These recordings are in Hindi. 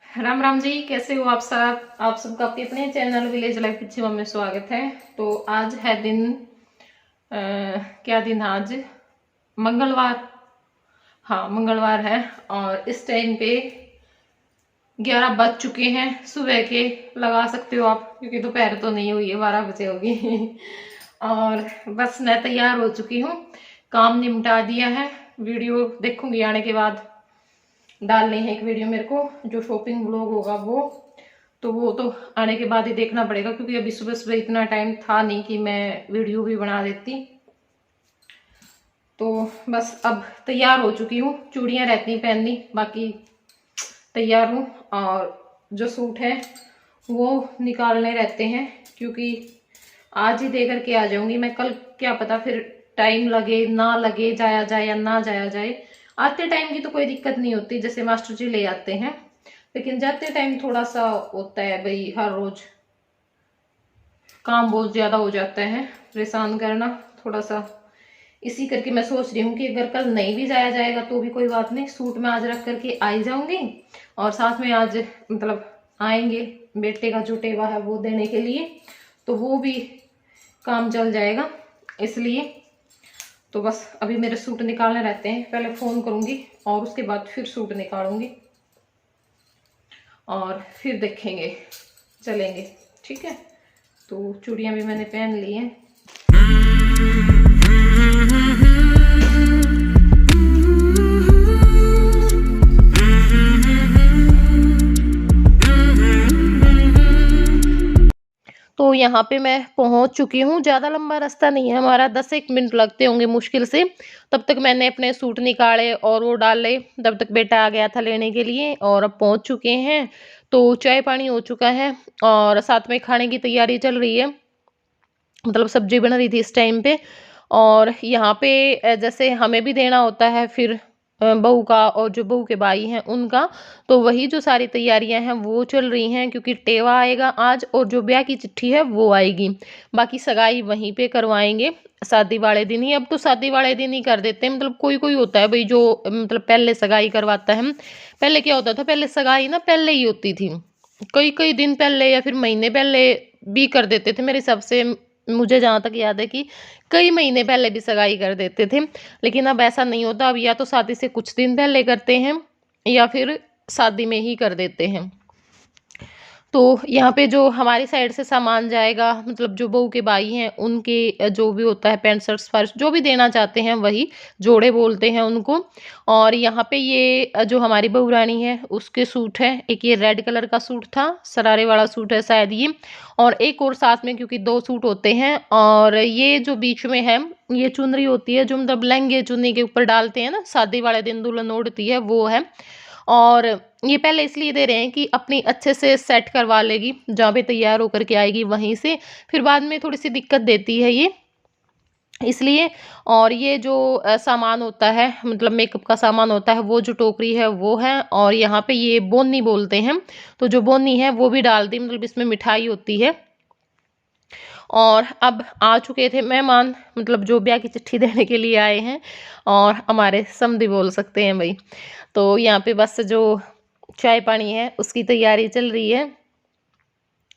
राम राम जी, कैसे हो आप सब। आप सबका अपने अपने चैनल विलेज लाइफ पिछवा में स्वागत है। तो आज है दिन क्या दिन है आज? मंगलवार। हाँ, मंगलवार है और इस टाइम पे 11 बज चुके हैं सुबह के, लगा सकते हो आप, क्योंकि दोपहर तो नहीं हुई है, 12 बजे होगी। और बस मैं तैयार हो चुकी हूँ, काम निपटा दिया है। वीडियो देखूंगी आने के बाद, डालनी है एक वीडियो मेरे को, जो शॉपिंग व्लॉग होगा वो तो आने के बाद ही देखना पड़ेगा, क्योंकि अभी सुबह सुबह इतना टाइम था नहीं कि मैं वीडियो भी बना देती। तो बस अब तैयार हो चुकी हूँ, चूड़ियां रहती पहननी, बाकी तैयार हूँ। और जो सूट है वो निकालने रहते हैं, क्योंकि आज ही दे करके आ जाऊंगी मैं, कल क्या पता फिर टाइम लगे ना लगे, जाया जाए या ना जाया जाए। आते टाइम की तो कोई दिक्कत नहीं होती, जैसे मास्टर जी ले आते हैं, लेकिन जाते टाइम थोड़ा सा होता है भाई, हर रोज काम बहुत ज्यादा हो जाता है, परेशान करना थोड़ा सा। इसी करके मैं सोच रही हूँ कि अगर कल नहीं भी जाया जाएगा तो भी कोई बात नहीं, सूट में आज रख करके आई जाऊंगी। और साथ में आज मतलब आएंगे बेटे का जो टेवा है वो देने के लिए, तो वो भी काम चल जाएगा। इसलिए तो बस अभी मेरे सूट निकालने रहते हैं, पहले फोन करूंगी और उसके बाद फिर सूट निकालूंगी और फिर देखेंगे, चलेंगे। ठीक है, तो चूड़ियां भी मैंने पहन ली हैं। तो यहाँ पे मैं पहुंच चुकी हूँ, ज़्यादा लंबा रास्ता नहीं है हमारा, 10-1 मिनट लगते होंगे मुश्किल से। तब तक मैंने अपने सूट निकाले और वो डाले, तब तक बेटा आ गया था लेने के लिए, और अब पहुंच चुके हैं। तो चाय पानी हो चुका है और साथ में खाने की तैयारी चल रही है, मतलब सब्जी बन रही थी इस टाइम पे। और यहाँ पे जैसे हमें भी देना होता है फिर बहू का, और जो बहू के भाई हैं उनका, तो वही जो सारी तैयारियां हैं वो चल रही हैं, क्योंकि टेवा आएगा आज और जो ब्याह की चिट्ठी है वो आएगी। बाकी सगाई वहीं पे करवाएंगे शादी वाले दिन ही। अब तो शादी वाले दिन ही कर देते हैं, मतलब कोई कोई होता है भाई जो मतलब पहले सगाई करवाता है। पहले क्या होता था, पहले सगाई ना पहले ही होती थी, कई कई दिन पहले या फिर महीने पहले भी कर देते थे मेरे हिसाब से। मुझे जहाँ तक याद है कि कई महीने पहले भी सगाई कर देते थे, लेकिन अब ऐसा नहीं होता। अब या तो शादी से कुछ दिन पहले करते हैं या फिर शादी में ही कर देते हैं। तो यहाँ पे जो हमारी साइड से सामान जाएगा, मतलब जो बहू के भाई हैं उनके जो भी होता है पैंट शर्ट फर्श जो भी देना चाहते हैं वही जोड़े बोलते हैं उनको। और यहाँ पे ये जो हमारी बहू रानी है उसके सूट है, एक ये रेड कलर का सूट था, शरारे वाला सूट है शायद ये, और एक और साथ में, क्योंकि 2 सूट होते हैं। और ये जो बीच में है ये चुनरी होती है, जो मतलब लहंगे चुन्नी के ऊपर डालते हैं ना, शादी वाले दिन दुल्हन ओढ़ती है, वो है। और ये पहले इसलिए दे रहे हैं कि अपनी अच्छे से सेट करवा लेगी, जहाँ पे तैयार होकर के आएगी वहीं से, फिर बाद में थोड़ी सी दिक्कत देती है ये, इसलिए। और ये जो सामान होता है, मतलब मेकअप का सामान होता है, वो जो टोकरी है वो है। और यहाँ पे ये बोनी बोलते हैं, तो जो बोनी है वो भी डाल दी, मतलब इसमें मिठाई होती है। और अब आ चुके थे मेहमान, मतलब जो ब्याह की चिट्ठी देने के लिए आए हैं, और हमारे समधी बोल सकते हैं भाई। तो यहाँ पे बस जो चाय पानी है उसकी तैयारी चल रही है।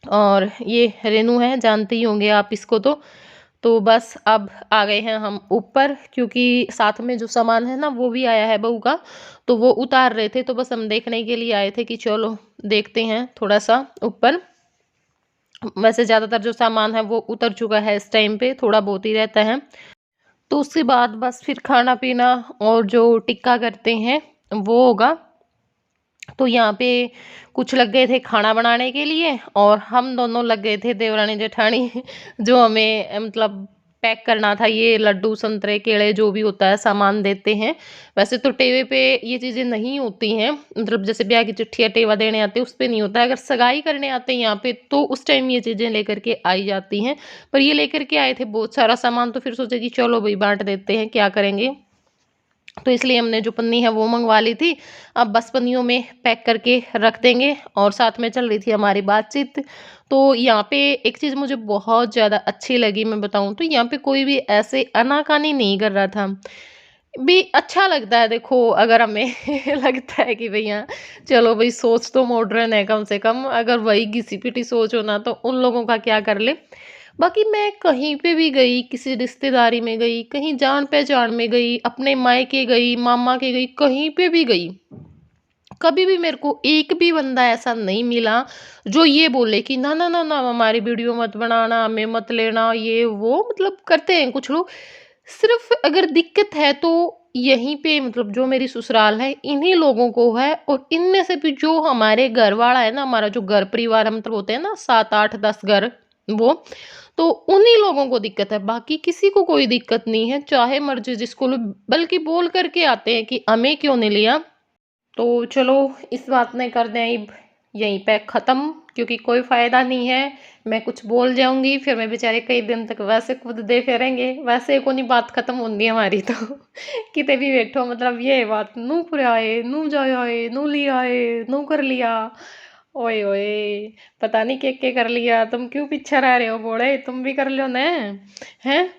और ये रेनू है, जानते ही होंगे आप इसको। तो बस अब आ गए हैं हम ऊपर, क्योंकि साथ में जो सामान है ना वो भी आया है बहू का, तो वो उतार रहे थे। तो बस हम देखने के लिए आए थे कि चलो देखते हैं थोड़ा सा ऊपर। वैसे ज़्यादातर जो सामान है वो उतर चुका है इस टाइम पे, थोड़ा बहुत ही रहता है। तो उसके बाद बस फिर खाना पीना और जो टिक्का करते हैं वो होगा। तो यहाँ पे कुछ लग गए थे खाना बनाने के लिए, और हम दोनों लग गए थे देवरानी जेठानी जो हमें मतलब पैक करना था, ये लड्डू संतरे केले जो भी होता है सामान देते हैं। वैसे तो टेवे पे ये चीज़ें नहीं होती हैं, मतलब जैसे ब्याह की चिट्ठी या टेवा देने आते हैं उस पे नहीं होता है। अगर सगाई करने आते हैं यहाँ पे तो उस टाइम ये चीज़ें लेकर के आई जाती हैं, पर ये लेकर के आए थे बहुत सारा सामान, तो फिर सोचे कि चलो भाई बांट देते हैं, क्या करेंगे। तो इसलिए हमने जो पन्नी है वो मंगवा ली थी, अब बस पन्नियों में पैक करके रख देंगे। और साथ में चल रही थी हमारी बातचीत। तो यहाँ पे एक चीज़ मुझे बहुत ज़्यादा अच्छी लगी, मैं बताऊँ तो यहाँ पे कोई भी ऐसे आनाकानी नहीं कर रहा था। भी अच्छा लगता है। देखो अगर हमें लगता है कि भैया चलो भाई सोच तो मॉडर्न है कम से कम, अगर वही घिसी-पिटी सोच हो ना तो उन लोगों का क्या कर ले। बाकी मैं कहीं पे भी गई, किसी रिश्तेदारी में गई, कहीं जान-पहचान में गई, अपने मायके गई, मामा के गई, कहीं पे भी गई, कभी भी मेरे को एक भी बंदा ऐसा नहीं मिला जो ये बोले कि ना, ना, ना, ना हमारी वीडियो मत बनाना, हमें मत लेना, ये वो मतलब करते हैं कुछ लोग। सिर्फ़ अगर दिक्कत है तो यहीं पे मतलब जो मेरी ससुराल है, इन्हीं लोगों को है और इनमें से भी जो हमारे घरवाला है ना, हमारा जो घर परिवार है मतलब होते हैं ना 7, 8, 10 घर वो, तो उन्हीं लोगों को दिक्कत है, बाकी किसी को कोई दिक्कत नहीं है, चाहे मर्ज़ी जिसको लो, बल्कि बोल कर के आते हैं कि हमें क्यों नहीं लिया। तो चलो इस बात में कर दें अब यहीं पे ख़त्म, क्योंकि कोई फ़ायदा नहीं है। मैं कुछ बोल जाऊँगी फिर मैं बेचारे कई दिन तक वैसे खुद दे फिरेंगे, वैसे को नहीं बात ख़त्म होंदी हमारी तो किते भी बैठो मतलब ये है बात, नू फुराए, नू जाया है, नू लिया है, नू कर लिया। ओए होए! पता नहीं के कर लिया, तुम क्यों पीछे रह रहे हो बूढ़े, तुम भी कर लो ना, हैं?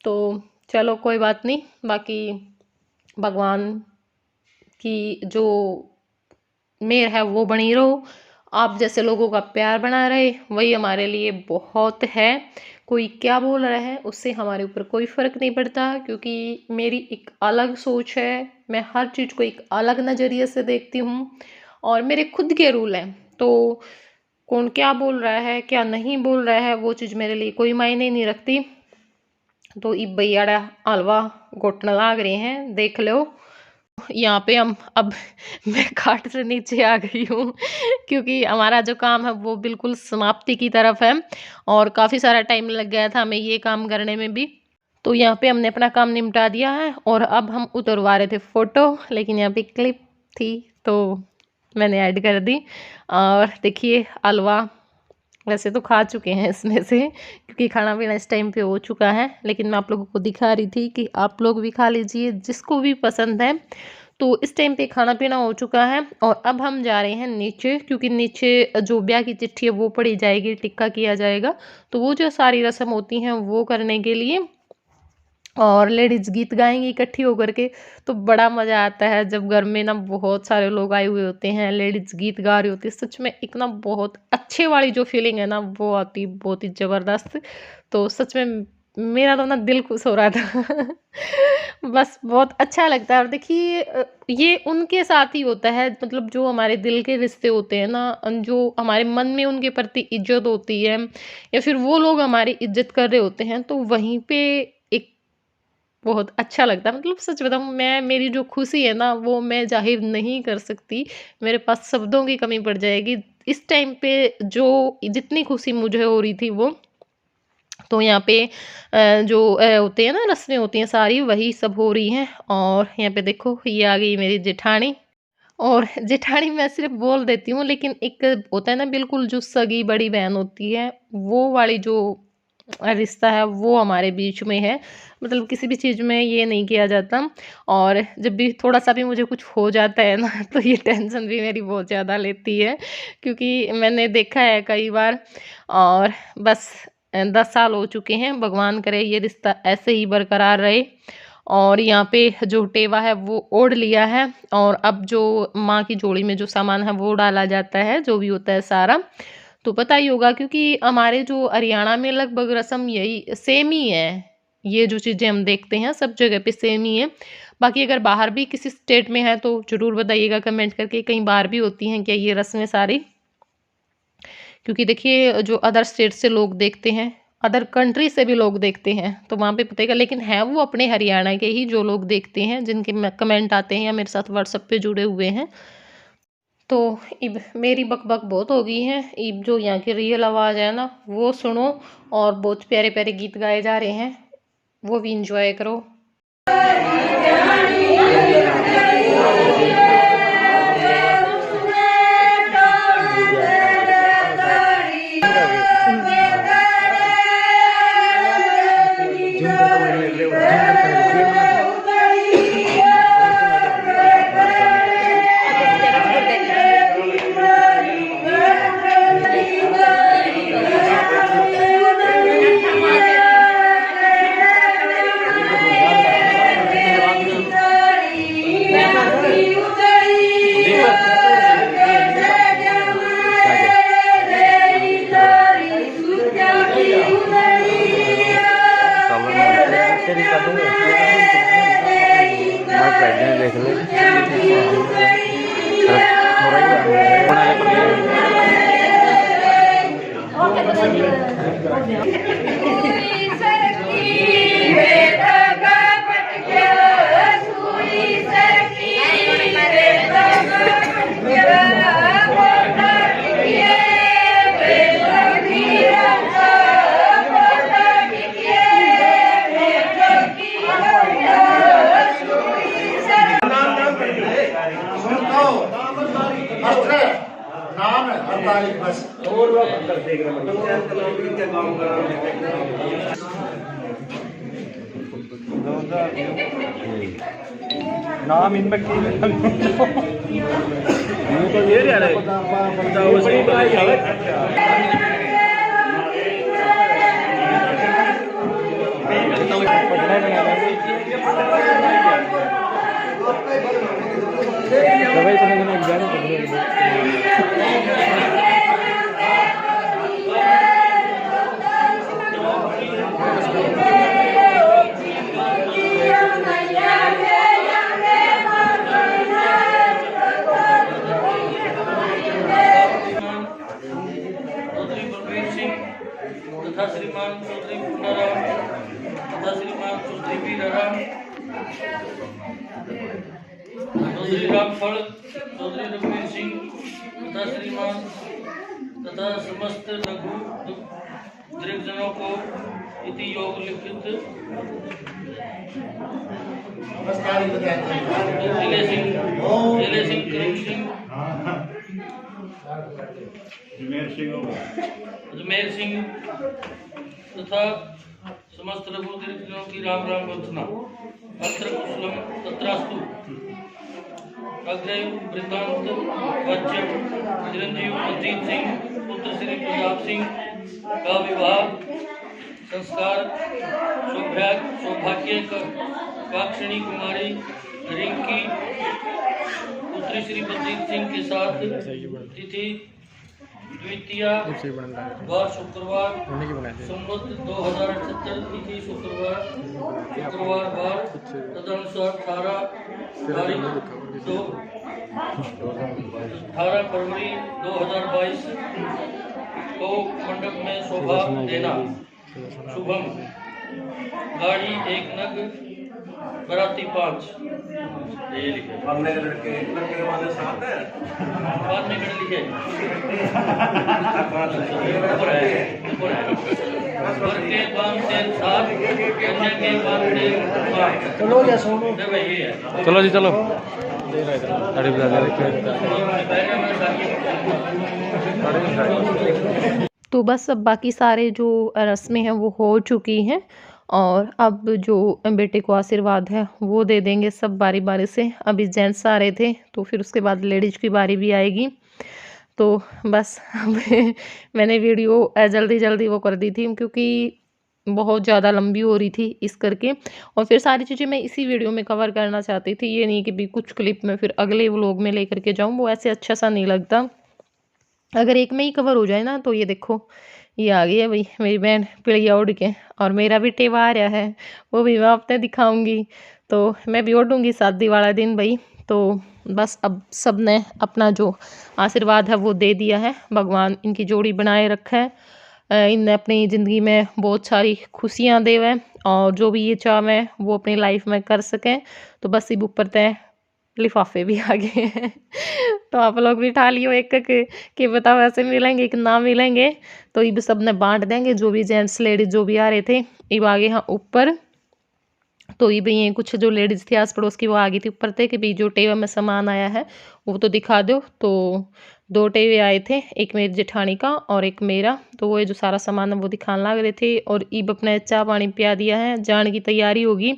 तो चलो कोई बात नहीं, बाकी भगवान की जो मेर है वो बनी रहो। आप जैसे लोगों का प्यार बना रहे, वही हमारे लिए बहुत है। कोई क्या बोल रहा है उससे हमारे ऊपर कोई फ़र्क नहीं पड़ता, क्योंकि मेरी एक अलग सोच है। मैं हर चीज़ को एक अलग नज़रिए से देखती हूँ और मेरे खुद के रूल हैं। तो कौन क्या बोल रहा है, क्या नहीं बोल रहा है, वो चीज़ मेरे लिए कोई मायने नहीं रखती। तो ई भैया हलवा घोटने लाग रहे हैं, देख लो। यहाँ पे हम अब मैं खाट से नीचे आ गई हूँ क्योंकि हमारा जो काम है वो बिल्कुल समाप्ति की तरफ है और काफ़ी सारा टाइम लग गया था हमें ये काम करने में भी। तो यहाँ पे हमने अपना काम निपटा दिया है और अब हम उतरवा रहे थे फ़ोटो, लेकिन यहाँ पे क्लिप थी तो मैंने ऐड कर दी। और देखिए हलवा वैसे तो खा चुके हैं इसमें से, क्योंकि खाना-पीना इस टाइम पे हो चुका है, लेकिन मैं आप लोगों को दिखा रही थी कि आप लोग भी खा लीजिए जिसको भी पसंद है। तो इस टाइम पे खाना-पीना हो चुका है और अब हम जा रहे हैं नीचे, क्योंकि नीचे जो ब्याह की चिट्ठी है वो पड़ी जाएगी, टिक्का किया जाएगा। तो वो जो सारी रस्म होती हैं वो करने के लिए और लेडीज़ गीत गाएँगी इकट्ठी होकर के, तो बड़ा मज़ा आता है जब घर में ना बहुत सारे लोग आए हुए होते हैं, लेडीज़ गीत गा रही होती है, सच में एक ना बहुत अच्छे वाली जो फीलिंग है ना वो आती है बहुत ही ज़बरदस्त। तो सच में मेरा तो ना दिल खुश हो रहा था। बस बहुत अच्छा लगता है और देखिए ये उनके साथ ही होता है मतलब जो हमारे दिल के रिश्ते होते हैं ना, जो हमारे मन में उनके प्रति इज़्ज़त होती है या फिर वो लोग हमारी इज़्ज़त कर रहे होते हैं, तो वहीं पे एक बहुत अच्छा लगता है। मतलब सच बताऊँ मैं मेरी जो खुशी है ना वो मैं ज़ाहिर नहीं कर सकती। मेरे पास शब्दों की कमी पड़ जाएगी। इस टाइम पे जो जितनी खुशी मुझे हो रही थी वो, तो यहाँ पे जो होते हैं ना रस्में होती हैं सारी वही सब हो रही हैं और यहाँ पे देखो ये आ गई मेरी जेठानी। और जेठानी मैं सिर्फ़ बोल देती हूँ, लेकिन एक होता है ना बिल्कुल जो सगी बड़ी बहन होती है, वो वाली जो रिश्ता है वो हमारे बीच में है। मतलब किसी भी चीज़ में ये नहीं किया जाता और जब भी थोड़ा-सा भी मुझे कुछ हो जाता है ना तो ये टेंशन भी मेरी बहुत ज़्यादा लेती है, क्योंकि मैंने देखा है कई बार और बस 10 साल हो चुके हैं, भगवान करे ये रिश्ता ऐसे ही बरकरार रहे। और यहाँ पे जो टेवा है वो ओढ़ लिया है और अब जो माँ की झोली में जो सामान है वो डाला जाता है, जो भी होता है सारा। तो पता ही होगा क्योंकि हमारे जो हरियाणा में लगभग रस्म यही सेम ही है। ये जो चीज़ें हम देखते हैं सब जगह पे सेम ही है। बाकी अगर बाहर भी किसी स्टेट में है तो ज़रूर बताइएगा कमेंट करके, कहीं बाहर भी होती हैं क्या ये रस्में सारी? क्योंकि देखिए जो अदर स्टेट से लोग देखते हैं, अदर कंट्री से भी लोग देखते हैं, तो वहाँ पे पता लेकिन हैं वो अपने हरियाणा के ही जो लोग देखते हैं, जिनके कमेंट आते हैं या मेरे साथ व्हाट्सएप पे जुड़े हुए हैं। तो इब मेरी बक-बक बहुत हो गई है, इब जो यहाँ की रियल आवाज़ है ना, वो सुनो और बहुत प्यारे-प्यारे गीत गाए जा रहे हैं, वो भी एन्जॉय करो। नाम है 48 बस और वो कर देख रहे हैं नाम इनमें की ये तथा श्रीमान चौधरी पुंडाराम तथा श्रीमान चौधरी वीराराम चौधरी रामफल चौधरी रघुवीर सिंह तथा श्रीमान तथा समस्त लघु दीर्घजनों को इति योग लिखित जिले सिंह करम सिंह अजमेर सिंह तथा समस्त लघु दीर्घजनों की राम राम वंदना अत्र कुशलम तत्रास्तु अग्रे वृत्तांत वाच्य चिरंजीव अजीत सिंह पुत्र श्री प्रताप सिंह का विवाह संस्कार सौभाग्य काक्षिणी कुमारी रिंकी पुत्री श्री बलजीत सिंह के साथ तिथि द्वितीया वार शुक्रवार संवत 2078 तिथि शुक्रवार वार तदनुसार 18 फरवरी 2022 को मंडप में शोभा देना शुभम गाड़ी 1 नग बराती 5 ये लिखे लड़के वाले साथ है बाद में लिखे वर के बाम से 7 कन्या के बाम से 5 चलो या सोनो चलो जी चलो तो बस अब बाकी सारे जो रस्में हैं वो हो चुकी हैं और अब जो बेटे को आशीर्वाद है वो दे देंगे सब बारी बारी से। अभी जेंट्स आ रहे थे तो फिर उसके बाद लेडीज की बारी भी आएगी। तो बस मैंने वीडियो जल्दी जल्दी वो कर दी थी क्योंकि बहुत ज़्यादा लंबी हो रही थी इस करके, और फिर सारी चीज़ें मैं इसी वीडियो में कवर करना चाहती थी। ये नहीं कि भी कुछ क्लिप में फिर अगले व्लॉग में लेकर के जाऊँ, वो ऐसे अच्छा सा नहीं लगता। अगर एक में ही कवर हो जाए ना तो ये देखो ये आ गई है भाई मेरी बहन पिड़िया उड़ के, और मेरा भी टेवा आ रहा है वो भी मैं आपने दिखाऊंगी। तो मैं भी उड़ूंगी शादी वाला दिन भाई। तो बस अब सब ने अपना जो आशीर्वाद है वो दे दिया है। भगवान इनकी जोड़ी बनाए रखे है, इनने अपनी ज़िंदगी में बहुत सारी खुशियाँ देवे और जो भी ये चाहे वो अपनी लाइफ में कर सकें। तो बस इब ऊपर तय लिफाफे भी आ गए हैं तो आप लोग भी उठा लियो एक एक कि बताओ ऐसे मिलेंगे कि ना मिलेंगे। तो इब सब ने बांट देंगे, जो भी जेंट्स लेडीज जो भी आ रहे थे इब आ गए हैं ऊपर। तो ये भाई कुछ जो लेडीज़ थी आस पड़ोस की वो आ गई थी ऊपर थे कि भाई जो टेवा में सामान आया है वो तो दिखा दो। तो 2 टेवे आए थे, एक मेरी जेठानी का और एक मेरा। तो वो जो सारा सामान है वो दिखाने लग रहे थे और ईब अपने चाय पानी पिया दिया है, जाने की तैयारी होगी।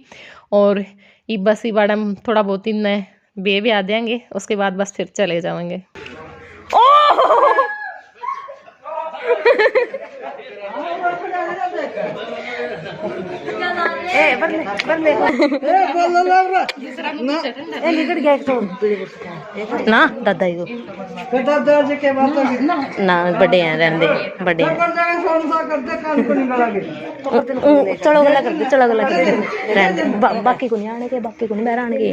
और ईब बस ई बाड़ा थोड़ा बहुत इन बे भी आ देंगे, उसके बाद बस फिर चले जाएंगे। ना दादा ना बड़े हैं रहंदे बड़े चलो गला कर दे, चलो गला कर दे रहंदे बाकी को नहीं आने के, बाकी को नहीं मैं आने के।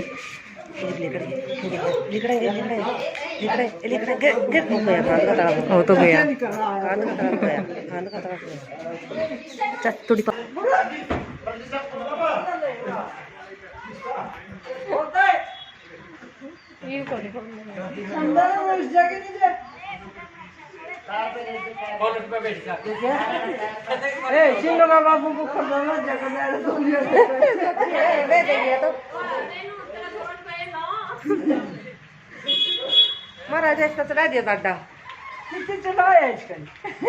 वो तो गया थोड़ी बाबू को महाराज इसका चला दिया दादा कितने चलाया इसका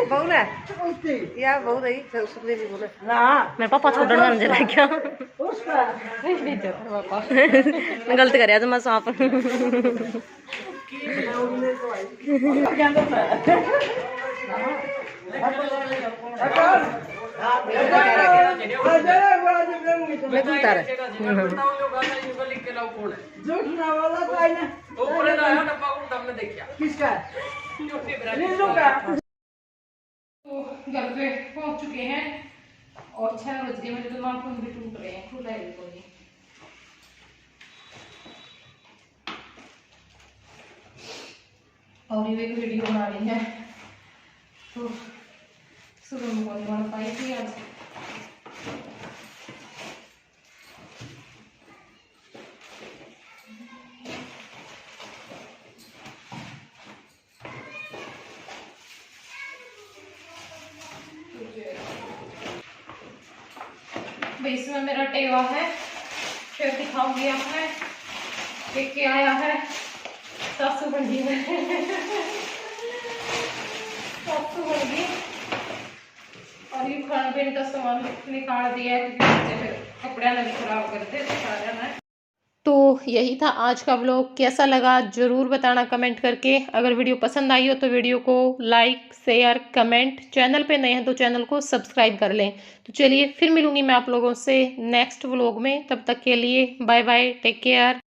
बहू ने उसकी या बहू रही सुखदेव जी बोले ना मेरे पापा छोड़ने में मुझे रह गया उसका पापा मैं गलत कर मैं सांप मैं तू उतार झूठना वाला तो आई ना किसका नीलू का तो घर पे पहुंच चुके हैं और 6 बज गए। मेरे दिमाग में भी टूट रहे हैं, खुला है बिल्कुल ही। और ये एक वीडियो बना रही है तो सुबह में बहुत बन पाई थी आज। इसमें मेरा टेवा है, फिर दिखाऊंगी आपने क्या आया है। सासू बंदी है सासू बंदी और ये खाने पीने का सामान निकाल दिया है क्योंकि बच्चे फिर कपड़े नहीं खराब करते तो सारा ना। तो यही था आज का व्लॉग। कैसा लगा ज़रूर बताना कमेंट करके। अगर वीडियो पसंद आई हो तो वीडियो को लाइक शेयर कमेंट, चैनल पे नए हैं तो चैनल को सब्सक्राइब कर लें। तो चलिए फिर मिलूंगी मैं आप लोगों से नेक्स्ट व्लॉग में, तब तक के लिए बाय बाय, टेक केयर।